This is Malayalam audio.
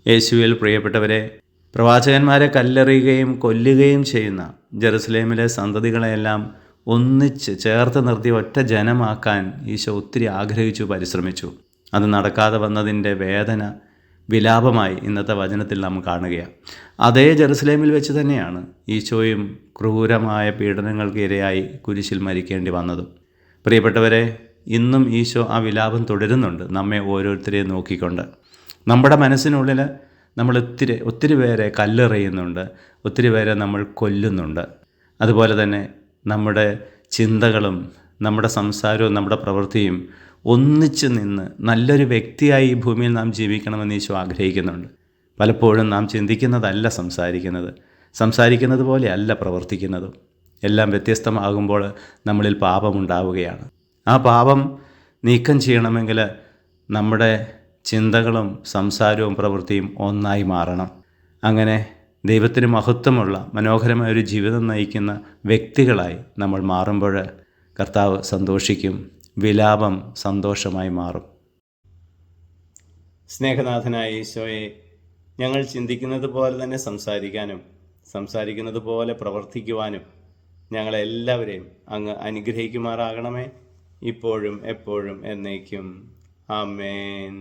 യേശുവിൽ പ്രിയപ്പെട്ടവരെ, പ്രവാചകന്മാരെ കല്ലെറിയുകയും കൊല്ലുകയും ചെയ്യുന്ന ജെറുസലേമിലെ സന്തതികളെയെല്ലാം ഒന്നിച്ച് ചേർത്ത് നിർത്തി ഒറ്റ ജനമാക്കാൻ ഈശോ ഒത്തിരി ആഗ്രഹിച്ചു, പരിശ്രമിച്ചു. അത് നടക്കാതെ വന്നതിൻ്റെ വേദന, വിലാപമായി ഇന്നത്തെ വചനത്തിൽ നാം കാണുകയാണ്. അതേ ജെറുസലേമിൽ വെച്ച് തന്നെയാണ് ഈശോയും ക്രൂരമായ പീഡനങ്ങൾക്ക് ഇരയായി കുരിശിൽ മരിക്കേണ്ടി വന്നതും. പ്രിയപ്പെട്ടവരെ, ഇന്നും ഈശോ ആ വിലാപം തുടരുന്നുണ്ട്, നമ്മെ ഓരോരുത്തരെയും നോക്കിക്കൊണ്ട്. നമ്മുടെ മനസ്സിനുള്ളിൽ നമ്മൾ ഒത്തിരി പേരെ കല്ലെറിയുന്നുണ്ട്, ഒത്തിരി പേരെ നമ്മൾ കൊല്ലുന്നുണ്ട്. അതുപോലെ തന്നെ നമ്മുടെ ചിന്തകളും നമ്മുടെ സംസാരവും നമ്മുടെ പ്രവൃത്തിയും ഒന്നിച്ച് നിന്ന് നല്ലൊരു വ്യക്തിയായി ഈ ഭൂമിയിൽ നാം ജീവിക്കണമെന്ന് ഈശോ ആഗ്രഹിക്കുന്നുണ്ട്. പലപ്പോഴും നാം ചിന്തിക്കുന്നതല്ല സംസാരിക്കുന്നത് പോലെയല്ല പ്രവർത്തിക്കുന്നതും. എല്ലാം വ്യത്യസ്തമാകുമ്പോൾ നമ്മളിൽ പാപമുണ്ടാവുകയാണ്. ആ പാപം നീക്കം ചെയ്യണമെങ്കിൽ നമ്മുടെ ചിന്തകളും സംസാരവും പ്രവൃത്തിയും ഒന്നായി മാറണം. അങ്ങനെ ദൈവത്തിന് മഹത്വമുള്ള മനോഹരമായ ഒരു ജീവിതം നയിക്കുന്ന വ്യക്തികളായി നമ്മൾ മാറുമ്പോൾ കർത്താവ് സന്തോഷിക്കും, വിലാപം സന്തോഷമായി മാറും. സ്നേഹനാഥനായ ഈശോയെ, ഞങ്ങൾ ചിന്തിക്കുന്നത് പോലെ തന്നെ സംസാരിക്കുന്നത് പോലെ പ്രവർത്തിക്കുവാനും ഞങ്ങളെല്ലാവരെയും അങ്ങ് അനുഗ്രഹിക്കുമാറാകണമേ, ഇപ്പോഴും എപ്പോഴും എന്നേക്കും. ആമേൻ.